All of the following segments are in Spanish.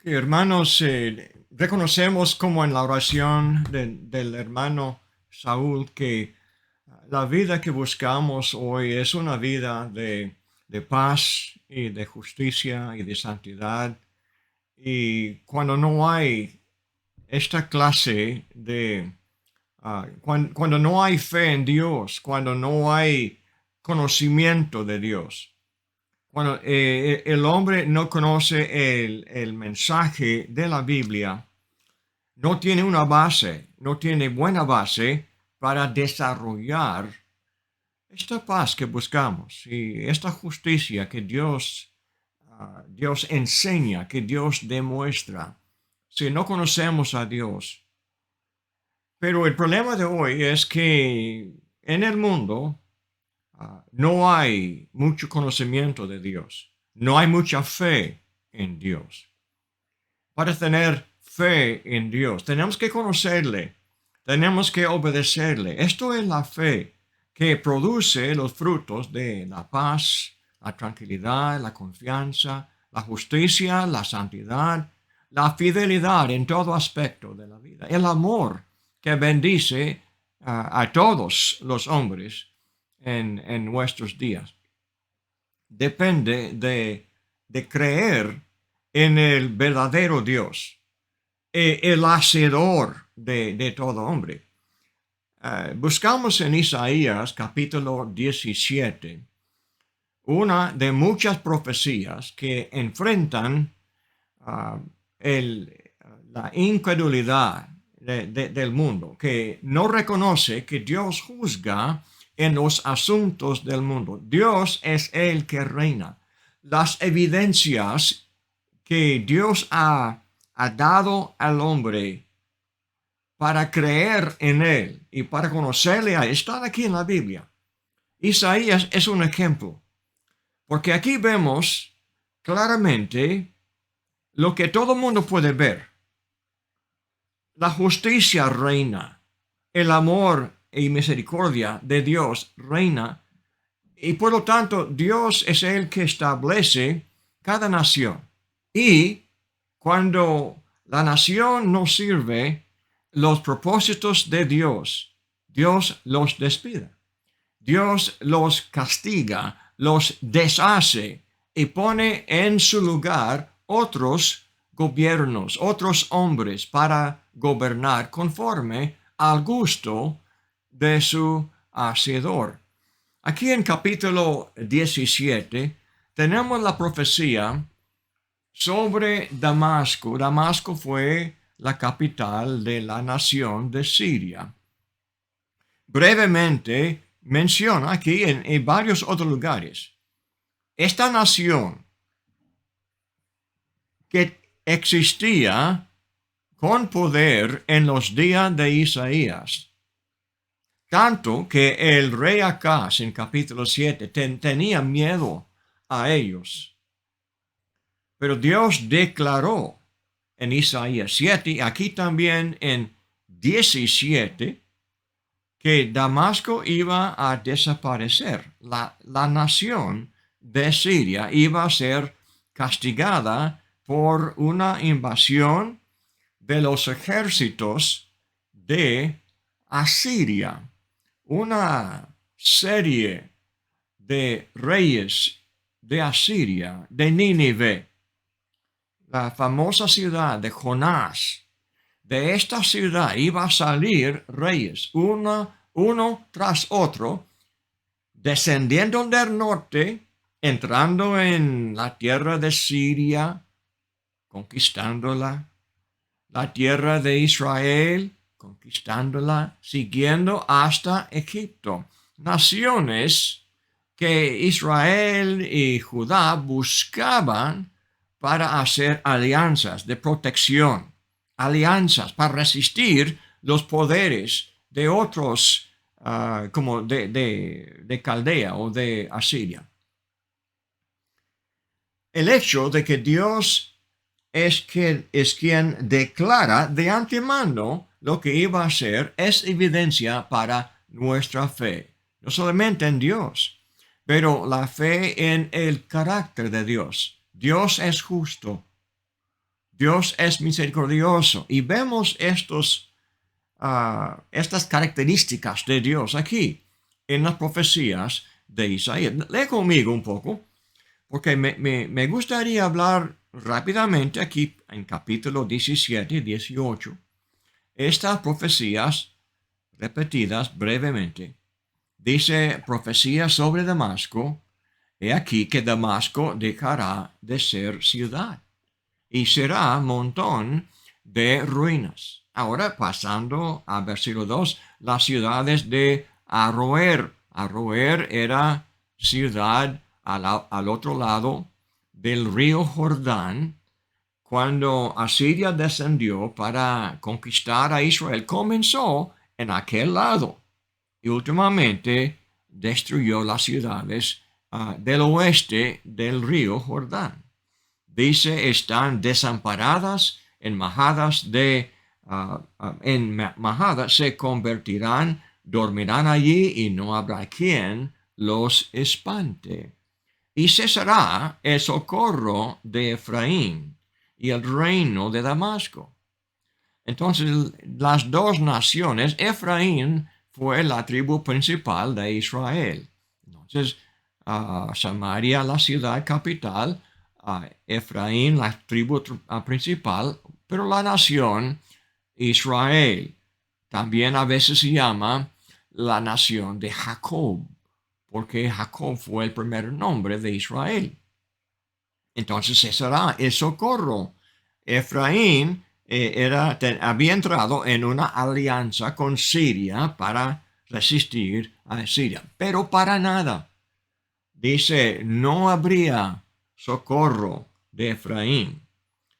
Hermanos, reconocemos como en la oración del hermano Saúl que la vida que buscamos hoy es una vida de paz y de justicia y de santidad. Y cuando no hay esta clase cuando no hay fe en Dios, cuando no hay conocimiento de Dios, cuando el hombre no conoce el mensaje de la Biblia, no tiene una base, no tiene buena base para desarrollar esta paz que buscamos y esta justicia que Dios enseña, que Dios demuestra. Si no conocemos a Dios. Pero el problema de hoy es que en el mundo no hay mucho conocimiento de Dios, no hay mucha fe en Dios. Para tener fe en Dios, tenemos que conocerle, tenemos que obedecerle. Esto es la fe que produce los frutos de la paz, la tranquilidad, la confianza, la justicia, la santidad, la fidelidad en todo aspecto de la vida, el amor que bendice a todos los hombres en nuestros días. Depende de creer en el verdadero Dios, el hacedor de todo hombre. Buscamos en Isaías capítulo 17 una de muchas profecías que enfrentan uh, el, la incredulidad del mundo, que no reconoce que Dios juzga en los asuntos del mundo. Dios es el que reina. Las evidencias que Dios ha dado al hombre para creer en él y para conocerle a él están aquí en la Biblia. Isaías es un ejemplo, porque aquí vemos claramente lo que todo el mundo puede ver. La justicia reina, el amor y misericordia de Dios reina, y por lo tanto Dios es el que establece cada nación. Y cuando la nación no sirve los propósitos de Dios, Dios los despide. Dios los castiga, los deshace y pone en su lugar otros gobiernos, otros hombres para gobernar conforme al gusto de su hacedor. Aquí en capítulo 17 tenemos la profecía sobre Damasco. Damasco fue la capital de la nación de Siria. Brevemente menciona aquí en varios otros lugares esta nación que existía con poder en los días de Isaías, tanto que el rey Acaz en capítulo 7 tenía miedo a ellos. Pero Dios declaró en Isaías 7, aquí también en 17, que Damasco iba a desaparecer. La nación de Siria iba a ser castigada por una invasión de los ejércitos de Asiria. Una serie de reyes de Asiria, de Nínive, la famosa ciudad de Jonás. De esta ciudad iba a salir reyes, uno tras otro, descendiendo del norte, entrando en la tierra de Siria, conquistándola, la tierra de Israel, conquistándola, siguiendo hasta Egipto. Naciones que Israel y Judá buscaban para hacer alianzas de protección, alianzas para resistir los poderes de otros, como de Caldea o de Asiria. El hecho de que Dios es quien declara de antemano lo que iba a hacer es evidencia para nuestra fe, no solamente en Dios, pero la fe en el carácter de Dios. Dios es justo. Dios es misericordioso y vemos estas características de Dios aquí en las profecías de Isaías. Lee conmigo un poco, porque me gustaría hablar rápidamente aquí en capítulo 17 y 18. Estas profecías repetidas brevemente. Dice profecía sobre Damasco. He aquí que Damasco dejará de ser ciudad y será montón de ruinas. Ahora pasando al versículo 2, las ciudades de Aroer. Aroer era ciudad al otro lado del río Jordán. Cuando Asiria descendió para conquistar a Israel, comenzó en aquel lado y últimamente destruyó las ciudades del oeste del río Jordán. Dice, están desamparadas en majadas se convertirán, dormirán allí y no habrá quien los espante. Y cesará el socorro de Efraín y el reino de Damasco. Entonces, las dos naciones, Efraín fue la tribu principal de Israel. Entonces, Samaria, la ciudad capital, Efraín, la tribu principal, pero la nación Israel. También a veces se llama la nación de Jacob, porque Jacob fue el primer nombre de Israel. Entonces ese será el socorro. Efraín había entrado en una alianza con Siria para resistir a Siria, pero para nada. Dice, no habría socorro de Efraín.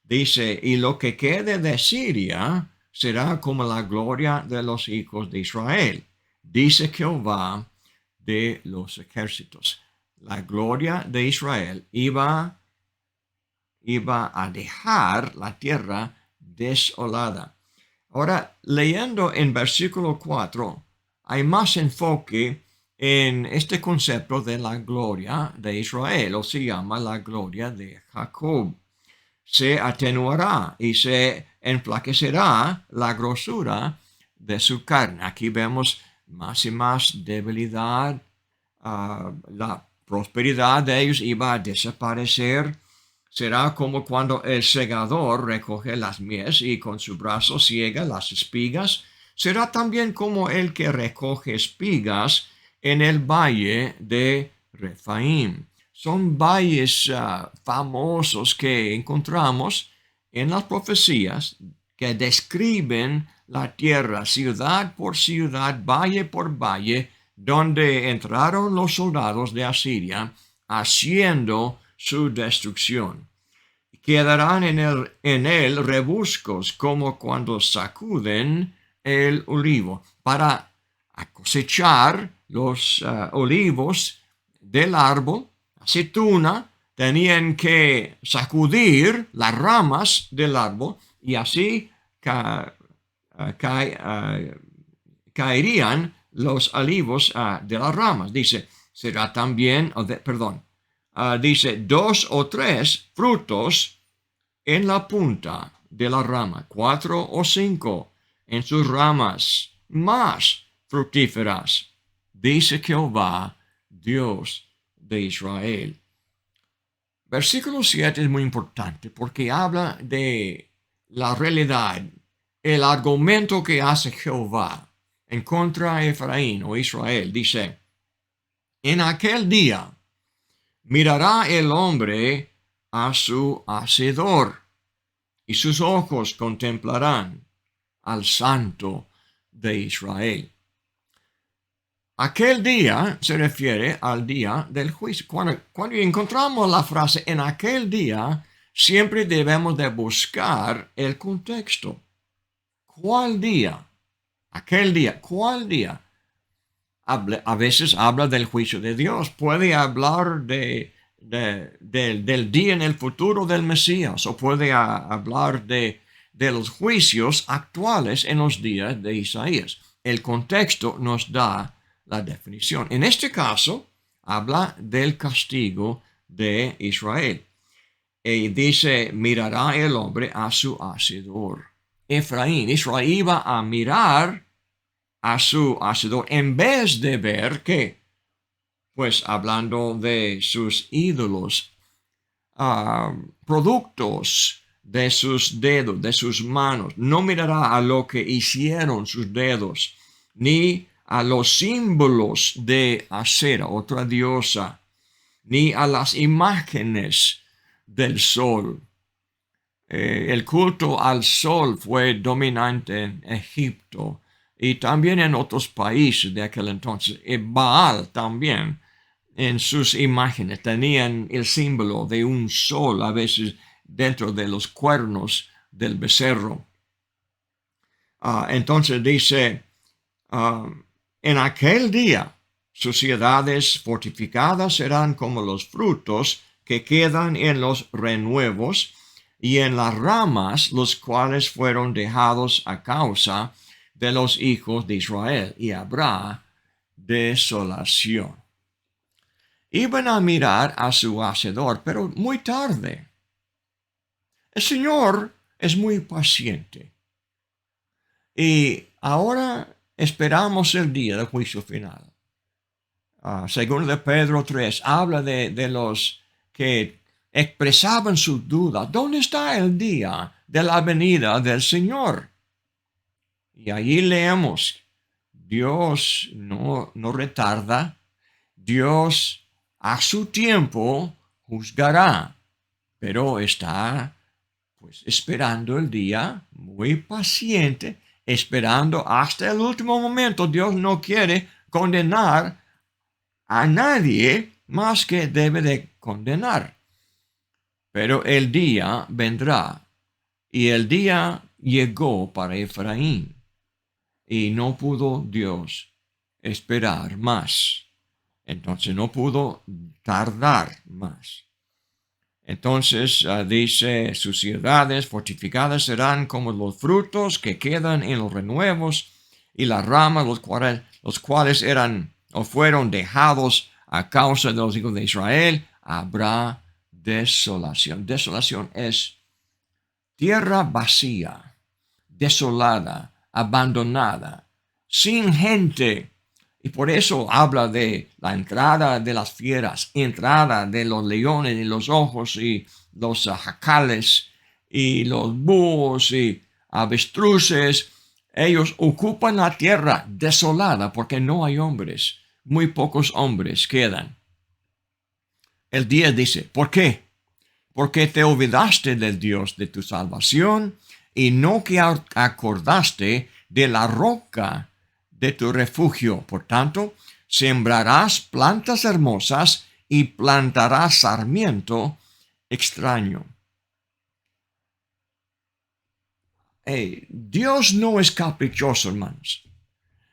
Dice, y lo que quede de Siria será como la gloria de los hijos de Israel. Dice Jehová de los ejércitos. La gloria de Israel iba a dejar la tierra desolada. Ahora, leyendo en versículo 4, hay más enfoque en este concepto de la gloria de Israel, o se llama la gloria de Jacob. Se atenuará y se enflaquecerá la grosura de su carne. Aquí vemos más y más debilidad. La prosperidad de ellos iba a desaparecer. Será como cuando el segador recoge las mies y con su brazo ciega las espigas. Será también como el que recoge espigas en el valle de Refaim. Son valles famosos que encontramos en las profecías que describen la tierra, ciudad por ciudad, valle por valle, donde entraron los soldados de Asiria haciendo su destrucción. Quedarán en él rebuscos como cuando sacuden el olivo para cosechar los olivos del árbol. Aceituna tenían que sacudir las ramas del árbol y así caerían los olivos de las ramas. Dice, será también, dice, 2 o 3 frutos en la punta de la rama, 4 o 5 en sus ramas, más fructíferas, dice Jehová, Dios de Israel. Versículo 7 es muy importante porque habla de la realidad, el argumento que hace Jehová en contra de Efraín o Israel. Dice, en aquel día mirará el hombre a su hacedor y sus ojos contemplarán al Santo de Israel. Aquel día se refiere al día del juicio. Cuando encontramos la frase en aquel día, siempre debemos de buscar el contexto. ¿Cuál día? Aquel día. ¿Cuál día? A veces habla del juicio de Dios. Puede hablar del día en el futuro del Mesías o puede hablar de los juicios actuales en los días de Isaías. El contexto nos da la definición. En este caso, habla del castigo de Israel. Y dice, mirará el hombre a su hacedor. Efraín, Israel iba a mirar a su hacedor en vez de ver que, pues hablando de sus ídolos, productos de sus dedos, de sus manos. No mirará a lo que hicieron sus dedos, ni a los símbolos de Acera, otra diosa, ni a las imágenes del sol. El culto al sol fue dominante en Egipto y también en otros países de aquel entonces. Baal también, en sus imágenes, tenían el símbolo de un sol a veces dentro de los cuernos del becerro. Entonces dice, en aquel día sus ciudades fortificadas serán como los frutos que quedan en los renuevos y en las ramas, los cuales fueron dejados a causa de los hijos de Israel, y habrá desolación. Iban a mirar a su hacedor, pero muy tarde. El Señor es muy paciente. Y ahora esperamos el día del juicio final. Según de Pedro 3, habla de los que expresaban sus dudas. ¿Dónde está el día de la venida del Señor? Y allí leemos, Dios no retarda, Dios a su tiempo juzgará, pero está pues esperando el día, muy paciente, esperando hasta el último momento. Dios no quiere condenar a nadie más que debe de condenar. Pero el día vendrá, y el día llegó para Efraín, y no pudo Dios esperar más. Entonces no pudo tardar más. Entonces dice, sus ciudades fortificadas serán como los frutos que quedan en los renuevos, y las ramas, los cuales eran o fueron dejados a causa de los hijos de Israel, habrá desolación. Desolación es tierra vacía, desolada, abandonada, sin gente. Y por eso habla de la entrada de las fieras, entrada de los leones y los ojos y los jacales y los búhos y avestruces. Ellos ocupan la tierra desolada porque no hay hombres. Muy pocos hombres quedan. El 10 dice, ¿por qué? Porque te olvidaste del Dios de tu salvación y no que acordaste de la roca de tu refugio. Por tanto, sembrarás plantas hermosas y plantarás sarmiento extraño. Dios no es caprichoso, hermanos.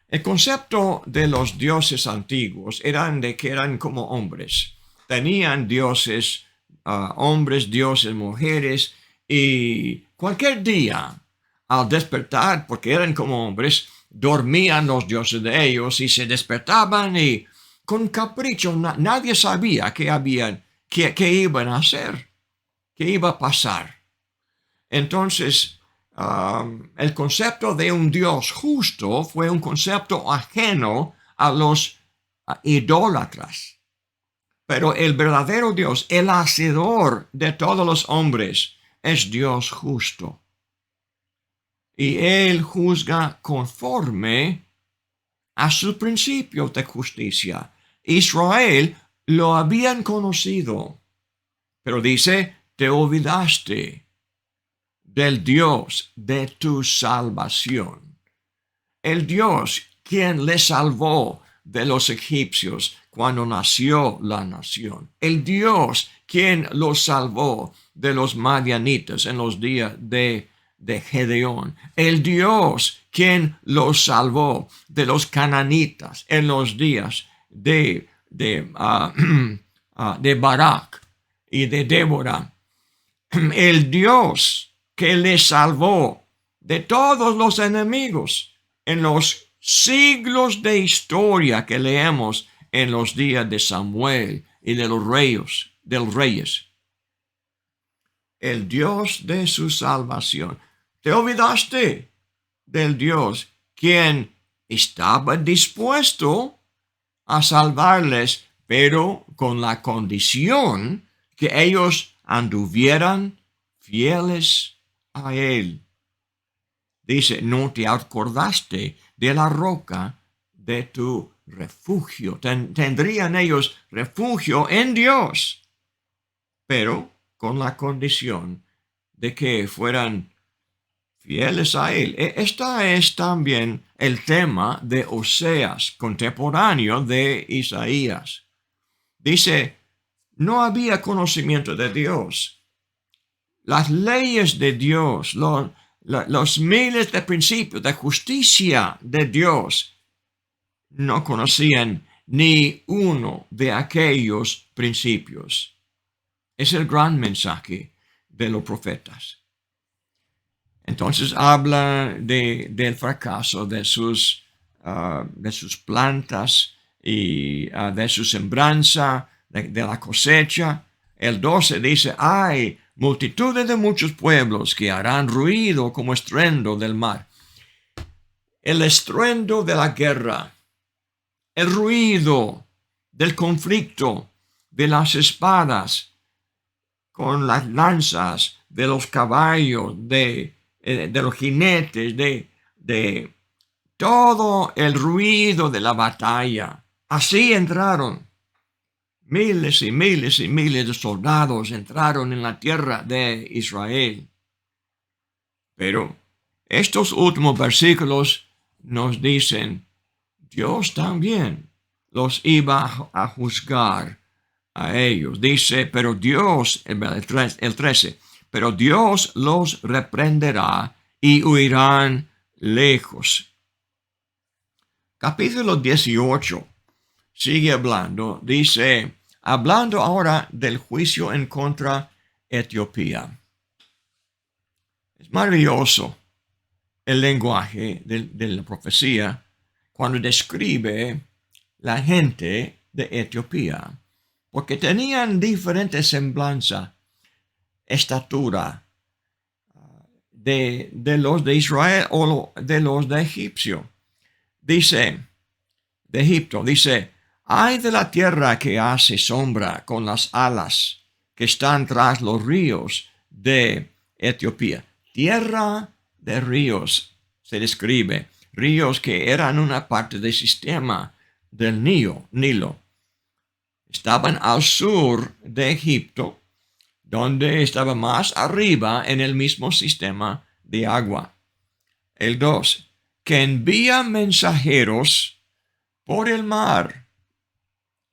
El concepto de los dioses antiguos eran de que eran como hombres. Tenían dioses, hombres, dioses, mujeres, y cualquier día, al despertar, porque eran como hombres, dormían los dioses de ellos y se despertaban y con capricho nadie sabía qué iban a hacer, qué iba a pasar. Entonces, el concepto de un Dios justo fue un concepto ajeno a los idólatras. Pero el verdadero Dios, el hacedor de todos los hombres, es Dios justo. Y Él juzga conforme a sus principios de justicia. Israel lo habían conocido, pero dice, te olvidaste del Dios de tu salvación. El Dios quien le salvó de los egipcios cuando nació la nación. El Dios quien los salvó de los madianitas en los días de Gedeón. El Dios quien los salvó de los cananitas en los días de Barak y de Débora. El Dios que le salvó de todos los enemigos en los siglos de historia que leemos en los días de Samuel y de los reyes. el Dios de su salvación. Te olvidaste del Dios quien estaba dispuesto a salvarles, pero con la condición que ellos anduvieran fieles a Él. Dice, no te acordaste de la roca de tu refugio. Tendrían ellos refugio en Dios, pero con la condición de que fueran fieles a Él. Este es también el tema de Oseas, contemporáneo de Isaías. Dice, no había conocimiento de Dios. Las leyes de Dios, los miles de principios de justicia de Dios, no conocían ni uno de aquellos principios. Es el gran mensaje de los profetas. Entonces habla del fracaso de sus plantas y de su sembranza, de la cosecha. El 12 dice, hay multitudes de muchos pueblos que harán ruido como estruendo del mar. El estruendo de la guerra, el ruido del conflicto, de las espadas, con las lanzas, de los caballos, de los jinetes, de todo el ruido de la batalla. Así entraron. Miles y miles y miles de soldados entraron en la tierra de Israel. Pero estos últimos versículos nos dicen, Dios también los iba a juzgar a ellos. Dice, pero Dios, el 13, pero Dios los reprenderá y huirán lejos. Capítulo 18 sigue hablando, dice, hablando ahora del juicio en contra Etiopía. Es maravilloso el lenguaje de la profecía cuando describe la gente de Etiopía, porque tenían diferente semblanza, estatura de los de Israel o de los de Egipcio. Dice, de Egipto, dice, ay de la tierra que hace sombra con las alas que están tras los ríos de Etiopía. Tierra de ríos, se describe, ríos que eran una parte del sistema del Nilo. Estaban al sur de Egipto, donde estaba más arriba en el mismo sistema de agua. El 2, que envía mensajeros por el mar,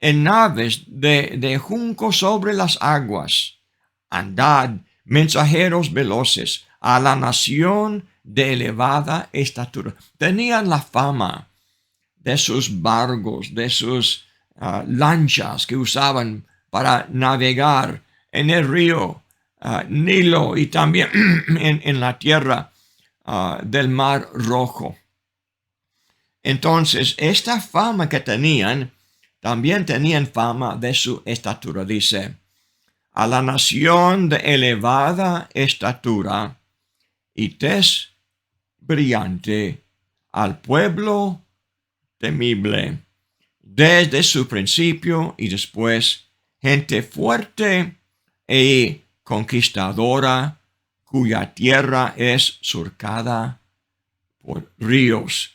en naves de junco sobre las aguas. Andad, mensajeros veloces, a la nación de elevada estatura. Tenían la fama de sus barcos, de sus lanchas que usaban para navegar en el río Nilo y también en la tierra del Mar Rojo. Entonces, esta fama que tenían, también tenían fama de su estatura. Dice, a la nación de elevada estatura y tez brillante, al pueblo temible, desde su principio y después, gente fuerte y conquistadora, cuya tierra es surcada por ríos.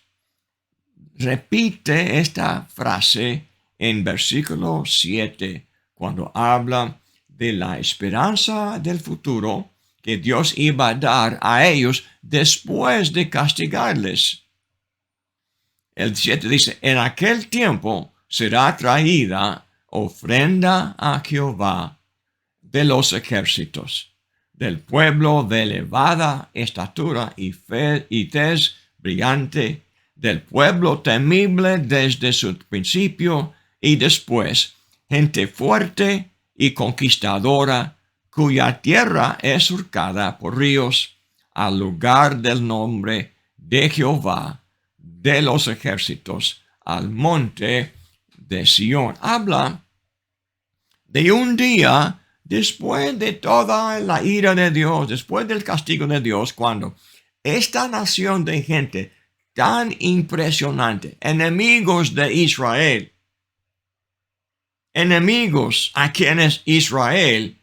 Repite esta frase en versículo 7, cuando habla de la esperanza del futuro que Dios iba a dar a ellos después de castigarles. El 7 dice, en aquel tiempo será traída ofrenda a Jehová de los ejércitos, del pueblo de elevada estatura y tez brillante, del pueblo temible desde su principio y después, gente fuerte y conquistadora, cuya tierra es surcada por ríos, al lugar del nombre de Jehová de los ejércitos, al monte de Sión. Habla de un día después de toda la ira de Dios, después del castigo de Dios, cuando esta nación de gente tan impresionante, enemigos de Israel, enemigos a quienes Israel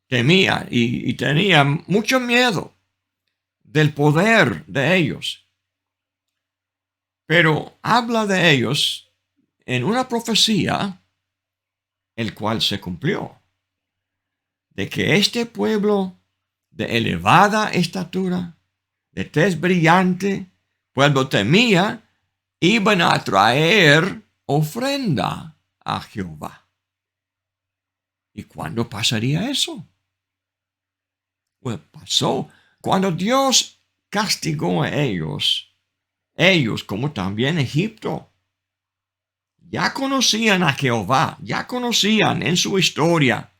temía y tenía mucho miedo del poder de ellos. Pero habla de ellos en una profecía, el cual se cumplió, de que este pueblo de elevada estatura, de tez brillante, pueblo temía, iban a traer ofrenda a Jehová. ¿Y cuándo pasaría eso? Pues pasó cuando Dios castigó a ellos como también Egipto. Ya conocían a Jehová, ya conocían en su historia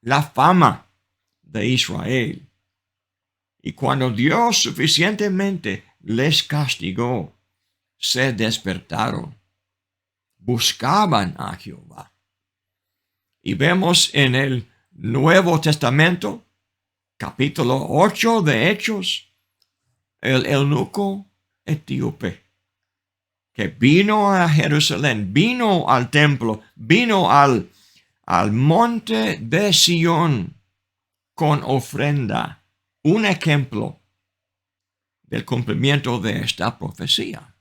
la fama de Israel. Y cuando Dios suficientemente les castigó, se despertaron, buscaban a Jehová. Y vemos en el Nuevo Testamento, capítulo 8 de Hechos, el eunuco etíope, que vino a Jerusalén, vino al templo, vino al monte de Sión con ofrenda, un ejemplo del cumplimiento de esta profecía.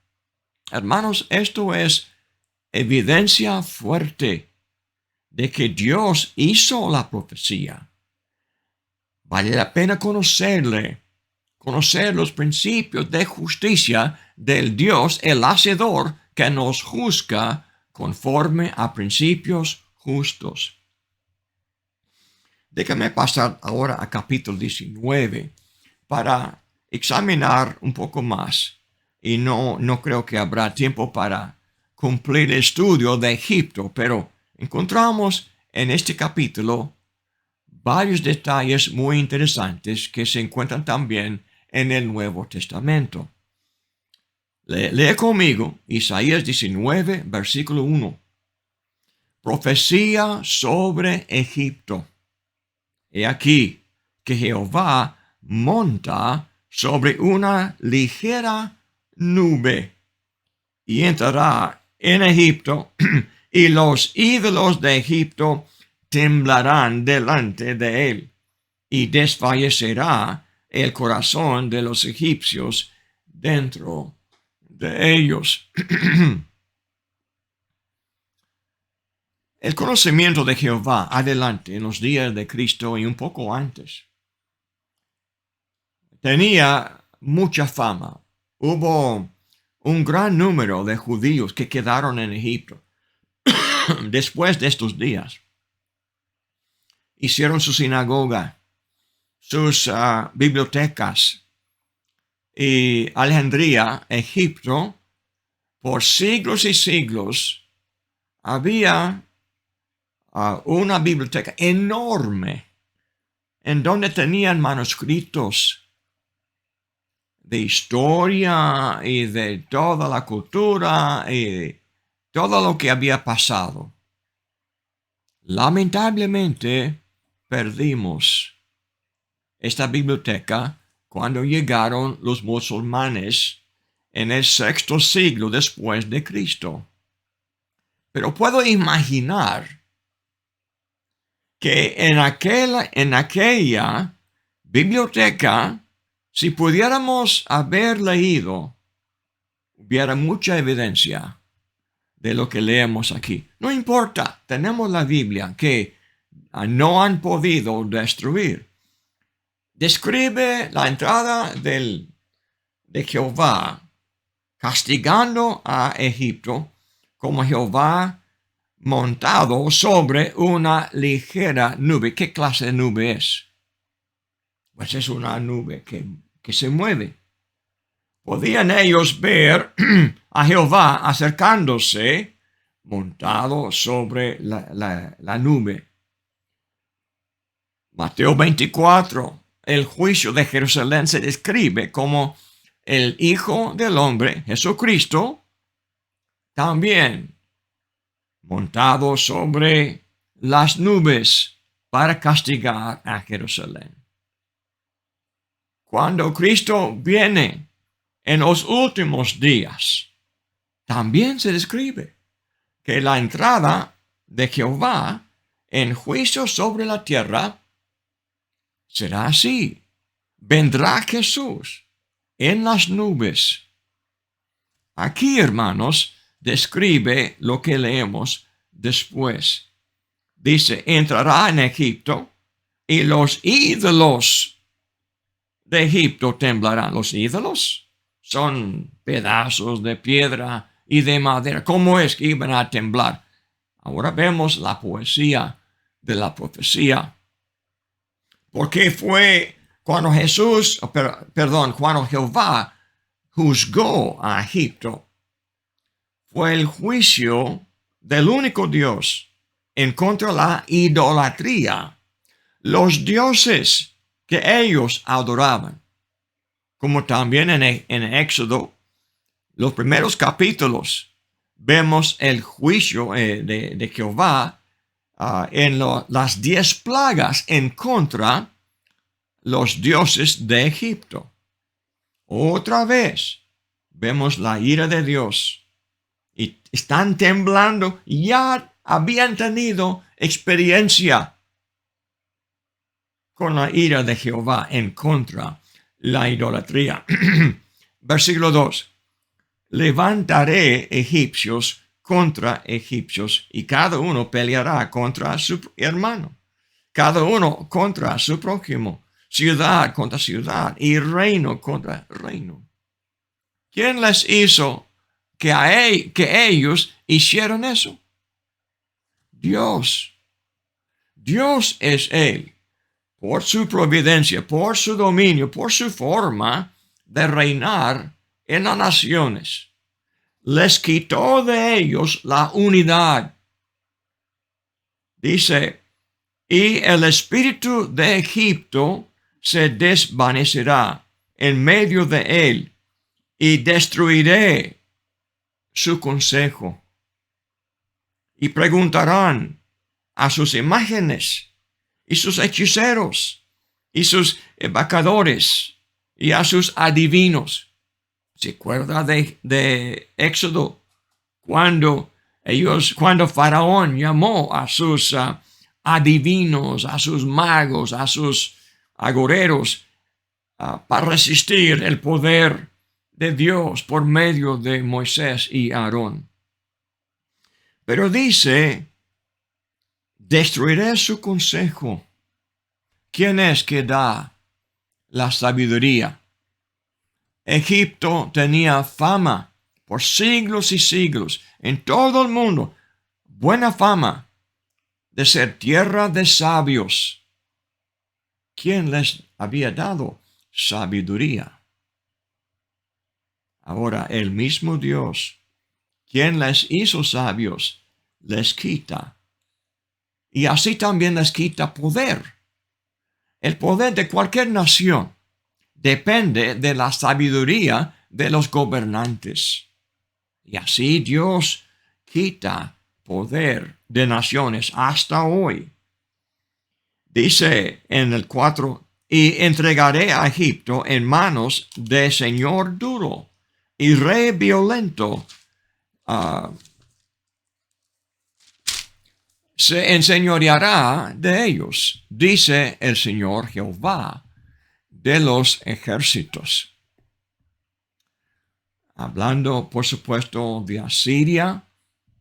Hermanos, esto es evidencia fuerte de que Dios hizo la profecía. Vale la pena conocer los principios de justicia del Dios, el Hacedor, que nos juzga conforme a principios justos. Déjame pasar ahora a capítulo 19 para examinar un poco más. Y no creo que habrá tiempo para cumplir el estudio de Egipto, pero encontramos en este capítulo varios detalles muy interesantes que se encuentran también en el Nuevo Testamento. Lee conmigo Isaías 19, versículo 1. Profecía sobre Egipto. He aquí que Jehová monta sobre una ligera nube y entrará en Egipto y los ídolos de Egipto temblarán delante de él y desfallecerá el corazón de los egipcios dentro de ellos. El conocimiento de Jehová adelante en los días de Cristo y un poco antes tenía mucha fama. Hubo un gran número de judíos que quedaron en Egipto después de estos días. Hicieron su sinagoga, sus bibliotecas, y Alejandría, Egipto, por siglos y siglos, había una biblioteca enorme en donde tenían manuscritos de historia y de toda la cultura y todo lo que había pasado. Lamentablemente, perdimos esta biblioteca cuando llegaron los musulmanes en el 6º siglo después de Cristo. Pero puedo imaginar que en aquella biblioteca, si pudiéramos haber leído, hubiera mucha evidencia de lo que leemos aquí. No importa, tenemos la Biblia que no han podido destruir. Describe la entrada de Jehová castigando a Egipto como Jehová montado sobre una ligera nube. ¿Qué clase de nube es? Pues es una nube que se mueve. Podían ellos ver a Jehová acercándose montado sobre la nube. Mateo 24, el juicio de Jerusalén se describe como el Hijo del Hombre, Jesucristo, también montado sobre las nubes para castigar a Jerusalén. Cuando Cristo viene en los últimos días, también se describe que la entrada de Jehová en juicio sobre la tierra será así. Vendrá Jesús en las nubes. Aquí, hermanos, describe lo que leemos después. Dice, entrará en Egipto y los ídolos de Egipto temblarán. Los ídolos son pedazos de piedra y de madera. ¿Cómo es que iban a temblar? Ahora vemos la poesía de la profecía. Porque fue cuando cuando Jehová juzgó a Egipto, fue el juicio del único Dios en contra de la idolatría, los dioses que ellos adoraban. Como también en Éxodo, los primeros capítulos, vemos el juicio de Jehová en las 10 plagas en contra los dioses de Egipto. Otra vez vemos la ira de Dios y están temblando. Ya habían tenido experiencia con la ira de Jehová en contra la idolatría. Versículo 2. Levantaré egipcios contra egipcios y cada uno peleará contra su hermano, cada uno contra su prójimo, ciudad contra ciudad y reino contra reino. ¿Quién les hizo que ellos hicieron eso? Dios. Dios es Él, por su providencia, por su dominio, por su forma de reinar en las naciones. Les quitó de ellos la unidad. Dice, y el espíritu de Egipto se desvanecerá en medio de él, y destruiré su consejo. Y preguntarán a sus imágenes, y sus hechiceros, y sus embajadores, y a sus adivinos. ¿Se acuerda de Éxodo? Cuando Faraón llamó a sus adivinos, a sus magos, a sus agoreros, para resistir el poder de Dios por medio de Moisés y Aarón. Pero dice, destruiré su consejo. ¿Quién es que da la sabiduría? Egipto tenía fama por siglos y siglos en todo el mundo, buena fama de ser tierra de sabios. ¿Quién les había dado sabiduría? Ahora el mismo Dios, quien les hizo sabios, les quita. Y así también les quita poder. El poder de cualquier nación depende de la sabiduría de los gobernantes. Y así Dios quita poder de naciones hasta hoy. Dice en el 4, y entregaré a Egipto en manos de señor duro y rey violento. Se enseñoreará de ellos, dice el Señor Jehová de los ejércitos. Hablando, por supuesto, de Asiria,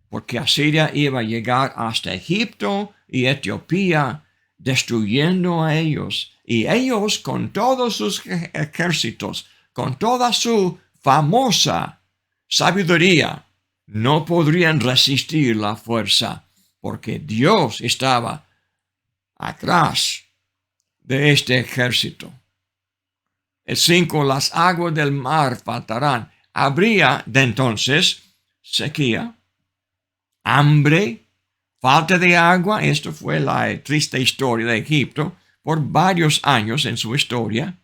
porque Asiria iba a llegar hasta Egipto y Etiopía, destruyendo a ellos. Y ellos, con todos sus ejércitos, con toda su famosa sabiduría, no podrían resistir la fuerza, porque Dios estaba atrás de este ejército. El 5, las aguas del mar faltarán. Habría de entonces sequía, hambre, falta de agua. Esto fue la triste historia de Egipto por varios años en su historia.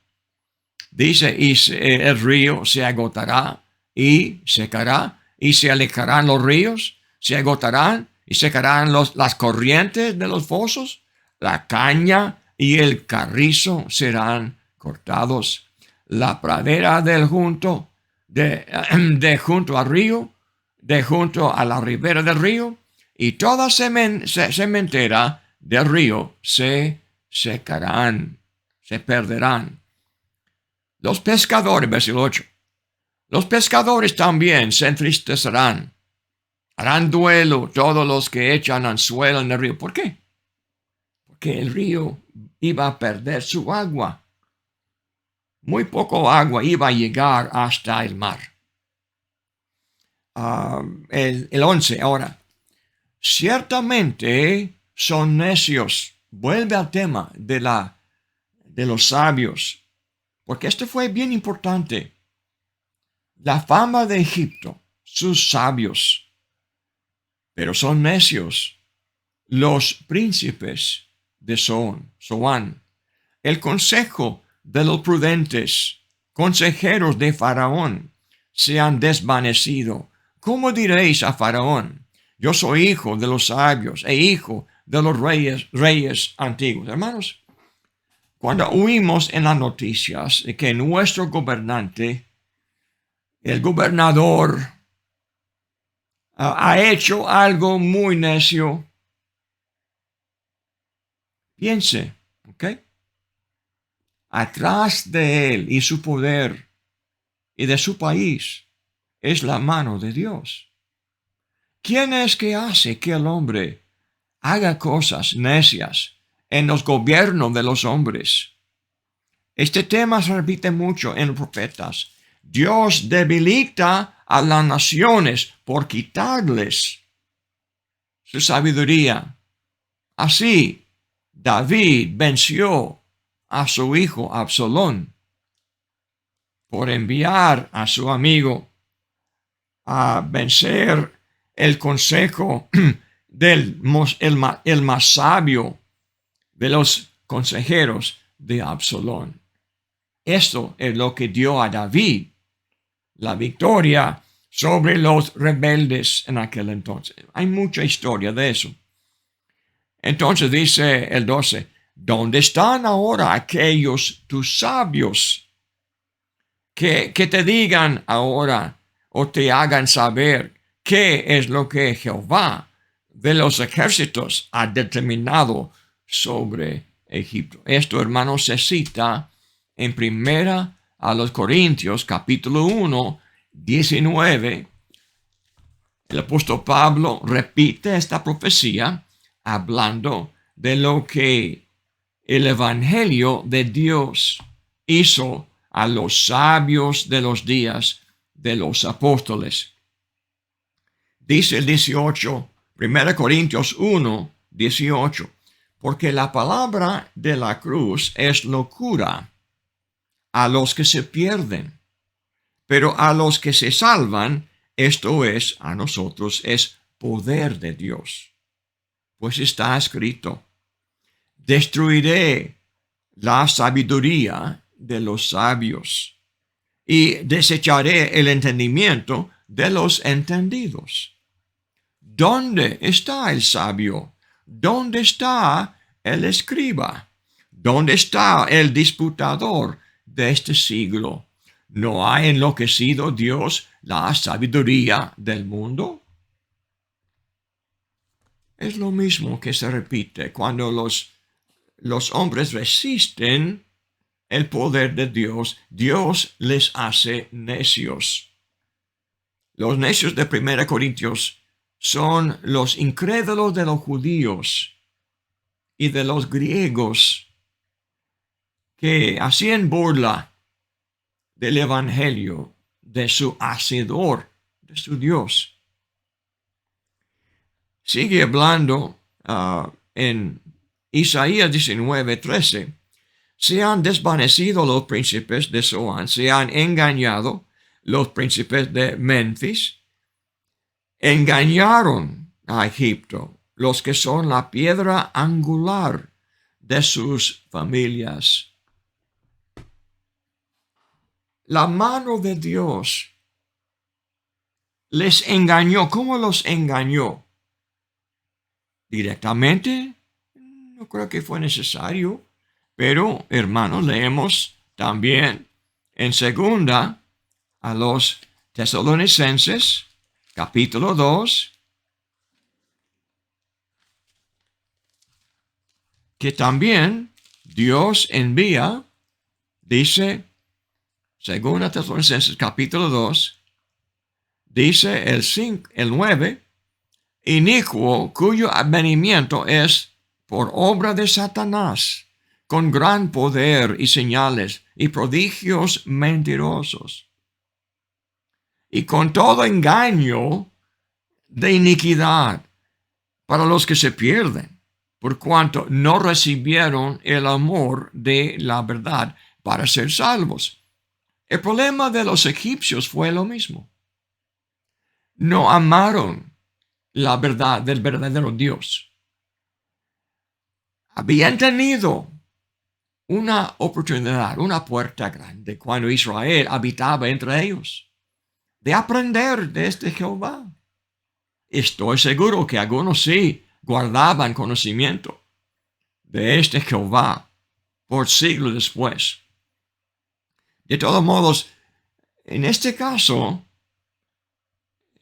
Dice, y el río se agotará y secará, y se alejarán los ríos, se agotarán y secarán las corrientes de los fosos, la caña y el carrizo serán cortados, la pradera del junto, de junto al río, de junto a la ribera del río, y toda sementera del río se secarán, se perderán. Los pescadores, versículo 8, los pescadores también se entristecerán, harán duelo todos los que echan anzuelo en el río. ¿Por qué? Porque el río iba a perder su agua. Muy poco agua iba a llegar hasta el mar. El 11 ahora. Ciertamente son necios. Vuelve al tema de los sabios, porque esto fue bien importante. La fama de Egipto, sus sabios, pero son necios los príncipes de Zoán. El consejo de los prudentes, consejeros de Faraón, se han desvanecido. ¿Cómo diréis a Faraón? Yo soy hijo de los sabios e hijo de los reyes antiguos. Hermanos, cuando oímos en las noticias que nuestro gobernante, el gobernador, ha hecho algo muy necio, piense, ¿ok? Atrás de él y su poder y de su país es la mano de Dios. ¿Quién es que hace que el hombre haga cosas necias en los gobiernos de los hombres? Este tema se repite mucho en los profetas. Dios debilita a las naciones por quitarles su sabiduría. Así, David venció a su hijo Absalón por enviar a su amigo a vencer el consejo el más sabio de los consejeros de Absalón. Esto es lo que dio a David la victoria sobre los rebeldes en aquel entonces. Hay mucha historia de eso. Entonces dice el 12, ¿dónde están ahora aquellos tus sabios que te digan ahora o te hagan saber qué es lo que Jehová de los ejércitos ha determinado sobre Egipto? Esto, hermanos, se cita en Primera a los Corintios, capítulo 1, 19. El apóstol Pablo repite esta profecía hablando de lo que el Evangelio de Dios hizo a los sabios de los días de los apóstoles. Dice el 18, 1 Corintios 1, 18, porque la palabra de la cruz es locura a los que se pierden, pero a los que se salvan, esto es, a nosotros, es poder de Dios. Pues está escrito, destruiré la sabiduría de los sabios y desecharé el entendimiento de los entendidos. ¿Dónde está el sabio? ¿Dónde está el escriba? ¿Dónde está el disputador de este siglo? ¿No ha enloquecido Dios la sabiduría del mundo? Es lo mismo que se repite cuando los hombres resisten el poder de Dios. Dios les hace necios. Los necios de 1 Corintios son los incrédulos de los judíos y de los griegos que hacían burla del evangelio de su hacedor, de su Dios. Sigue hablando en Isaías 19:13. Se han desvanecido los príncipes de Zoán, se han engañado los príncipes de Memphis, engañaron a Egipto, los que son la piedra angular de sus familias. La mano de Dios les engañó. ¿Cómo los engañó? directamente, no creo que fue necesario, pero hermanos, leemos también en segunda a los Tesalonicenses, capítulo 2, que también Dios envía, dice, segunda Tesalonicenses, capítulo 2, dice el 9, inicuo cuyo advenimiento es por obra de Satanás, con gran poder y señales y prodigios mentirosos, y con todo engaño de iniquidad para los que se pierden, por cuanto no recibieron el amor de la verdad para ser salvos. El problema de los egipcios fue lo mismo. No amaron la verdad del verdadero Dios. Habían tenido una oportunidad, una puerta grande cuando Israel habitaba entre ellos, de aprender de este Jehová. Estoy seguro que algunos sí guardaban conocimiento de este Jehová por siglos después. De todos modos, en este caso,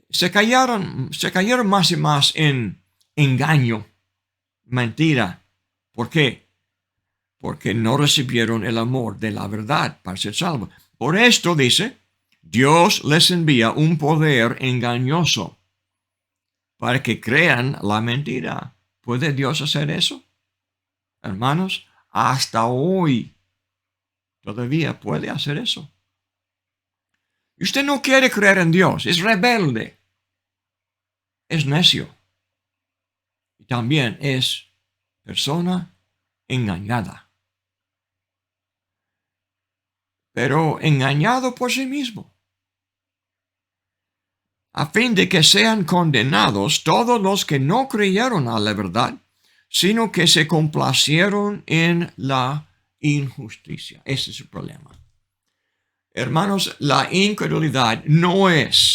se cayeron más y más en engaño, mentira. ¿Por qué? Porque no recibieron el amor de la verdad para ser salvos. Por esto dice, Dios les envía un poder engañoso para que crean la mentira. ¿Puede Dios hacer eso? Hermanos, hasta hoy todavía puede hacer eso. Y usted no quiere creer en Dios, es rebelde, es necio y también es persona engañada. Pero engañado por sí mismo, a fin de que sean condenados todos los que no creyeron a la verdad, sino que se complacieron en la injusticia. Ese es el problema. Hermanos, la incredulidad no es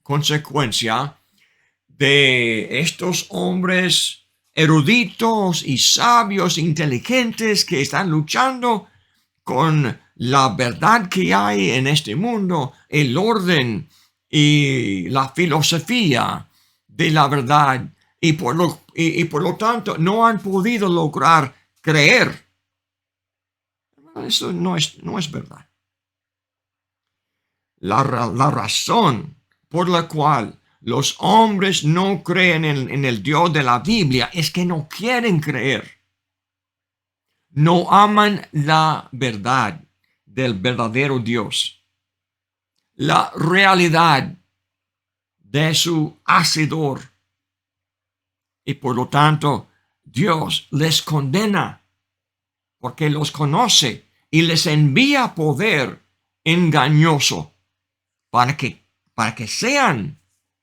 consecuencia de estos hombres eruditos y sabios, inteligentes, que están luchando con la verdad que hay en este mundo, el orden y la filosofía de la verdad, y por lo tanto no han podido lograr creer. Eso no es verdad. La razón por la cual los hombres no creen en el Dios de la Biblia es que no quieren creer. No aman la verdad del verdadero Dios, la realidad de su Hacedor. Y por lo tanto, Dios les condena porque los conoce y les envía poder engañoso para que sean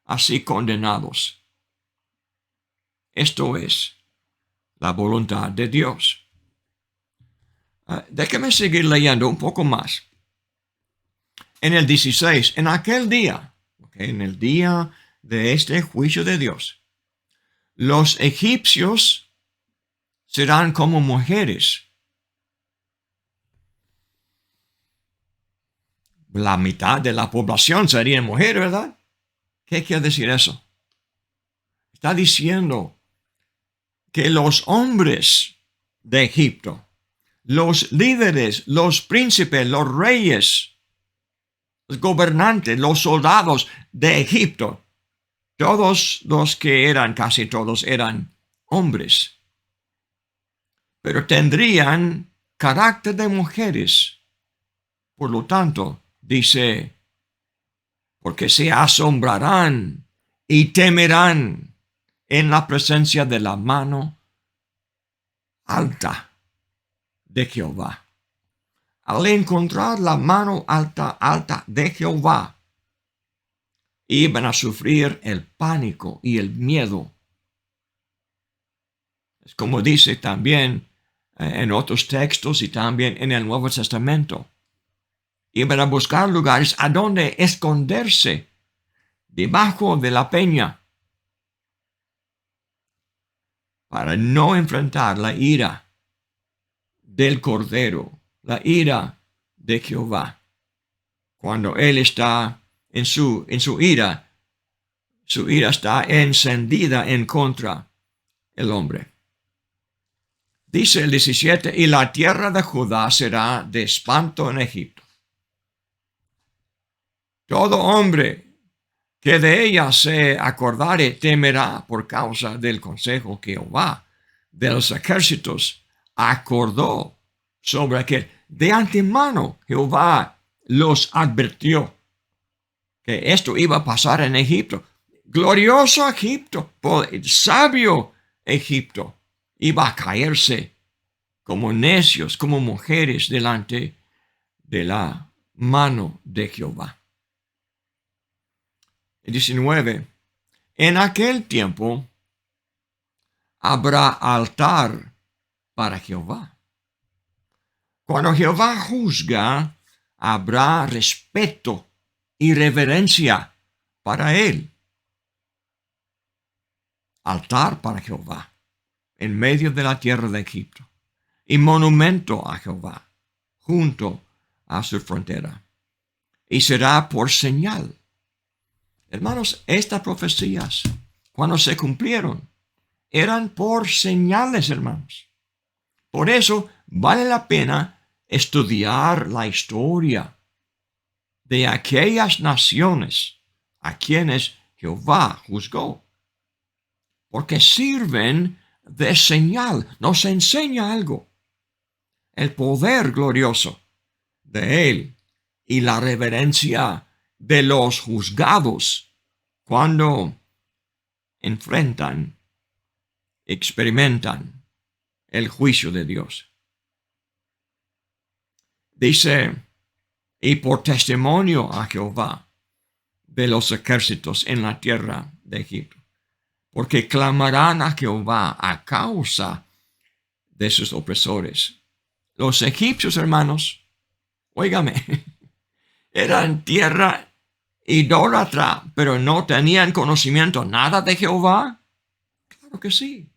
así condenados. Esto es la voluntad de Dios. Déjeme seguir leyendo un poco más. En el 16, en aquel día, en el día de este juicio de Dios, los egipcios serán como mujeres. La mitad de la población serían mujeres, ¿verdad? ¿Qué quiere decir eso? Está diciendo que los hombres de Egipto, los líderes, los príncipes, los reyes, los gobernantes, los soldados de Egipto, todos los que eran, casi todos eran hombres, pero tendrían carácter de mujeres. Por lo tanto, dice, porque se asombrarán y temerán en la presencia de la mano alta de Jehová. Al encontrar la mano alta de Jehová, iban a sufrir el pánico y el miedo. Es como dice también en otros textos y también en el Nuevo Testamento. Iban a buscar lugares a donde esconderse debajo de la peña. para no enfrentar la ira del Cordero, la ira de Jehová. Cuando Él está en su ira está encendida en contra del hombre. Dice el 17, y la tierra de Judá será de espanto en Egipto. Todo hombre que de ella se acordare temerá por causa del consejo que Jehová de los ejércitos acordó sobre aquel. De antemano Jehová los advirtió que esto iba a pasar en Egipto. Glorioso Egipto, sabio Egipto, iba a caerse como necios, como mujeres delante de la mano de Jehová. 19. En aquel tiempo habrá altar para Jehová. Cuando Jehová juzga, habrá respeto y reverencia para él. Altar para Jehová en medio de la tierra de Egipto y monumento a Jehová junto a su frontera. Y será por señal. Hermanos, estas profecías, cuando se cumplieron, eran por señales, hermanos. Por eso vale la pena estudiar la historia de aquellas naciones a quienes Jehová juzgó, porque sirven de señal, nos enseña algo, el poder glorioso de Él y la reverencia de los juzgados cuando experimentan el juicio de Dios. Dice, y por testimonio a Jehová de los ejércitos en la tierra de Egipto, porque clamarán a Jehová a causa de sus opresores. Los egipcios, hermanos, óigame, eran tierra idólatra, pero no tenían conocimiento nada de Jehová. Claro que sí.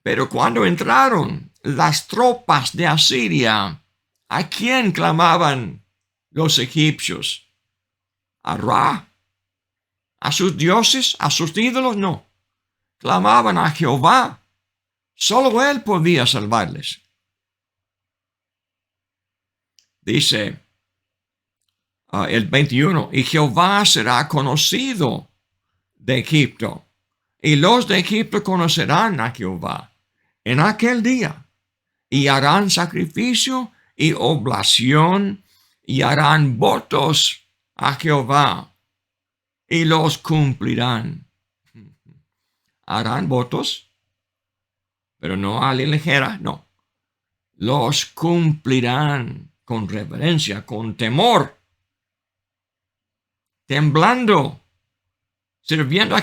Pero cuando entraron las tropas de Asiria, ¿a quién clamaban los egipcios? ¿A Ra? ¿A sus dioses? ¿A sus ídolos? No. Clamaban a Jehová. Solo Él podía salvarles. Dice el 21, y Jehová será conocido de Egipto, y los de Egipto conocerán a Jehová en aquel día, y harán sacrificio y oblación, y harán votos a Jehová, y los cumplirán. Harán votos, pero no a la ligera, no. Los cumplirán con reverencia, con temor, temblando, sirviendo a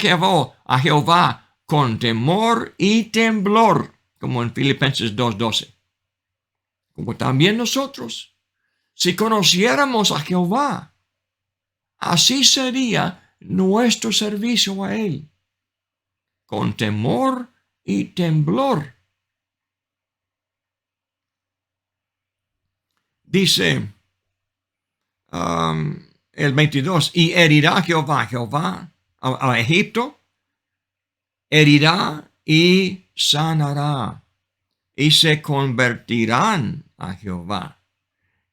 Jehová con temor y temblor, como en Filipenses 2:12. Como también nosotros, si conociéramos a Jehová, así sería nuestro servicio a Él, con temor y temblor. Dice el 22, y herirá Jehová a Egipto, herirá y sanará, y se convertirán a Jehová,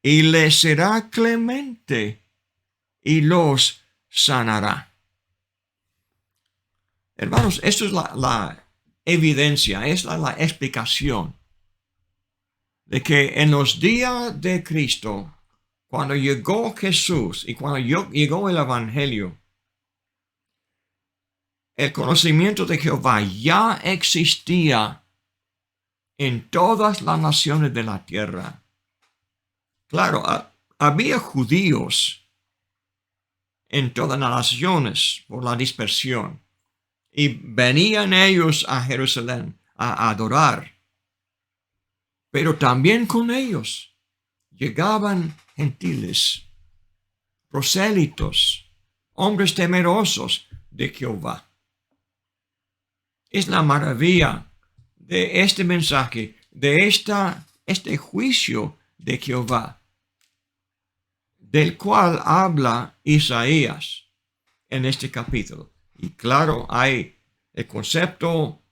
y les será clemente, y los sanará. Hermanos, esto es la evidencia, es la explicación de que en los días de Cristo, cuando llegó Jesús y cuando llegó el Evangelio, el conocimiento de Jehová ya existía en todas las naciones de la tierra. Claro, había judíos en todas las naciones por la dispersión, y venían ellos a Jerusalén a adorar. Pero también con ellos llegaban gentiles, prosélitos, hombres temerosos de Jehová. Es la maravilla de este mensaje, de este juicio de Jehová, del cual habla Isaías en este capítulo. Y claro, hay el concepto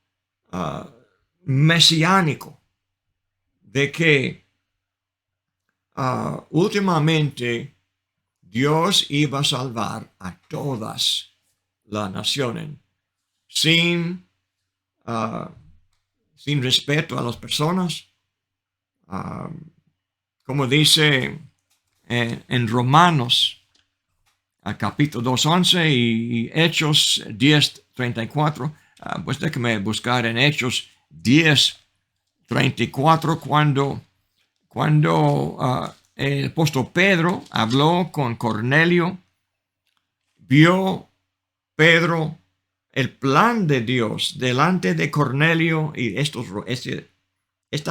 mesiánico de que últimamente Dios iba a salvar a todas las naciones sin respeto a las personas, como dice en Romanos, al capítulo 2:11 y Hechos 10:34. Pues déjame buscar en Hechos 10:34 cuando el apóstol Pedro habló con Cornelio, vio Pedro el plan de Dios delante de Cornelio y esta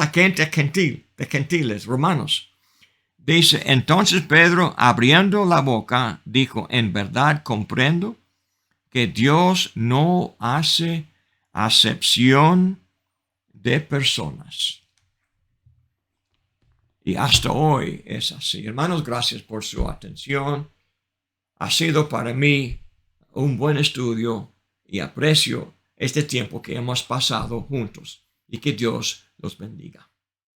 gente gentil, de gentiles, romanos. Dice, entonces Pedro, abriendo la boca, dijo, en verdad comprendo que Dios no hace acepción de personas. Y hasta hoy es así. Hermanos, gracias por su atención. Ha sido para mí un buen estudio y aprecio este tiempo que hemos pasado juntos. Y que Dios los bendiga.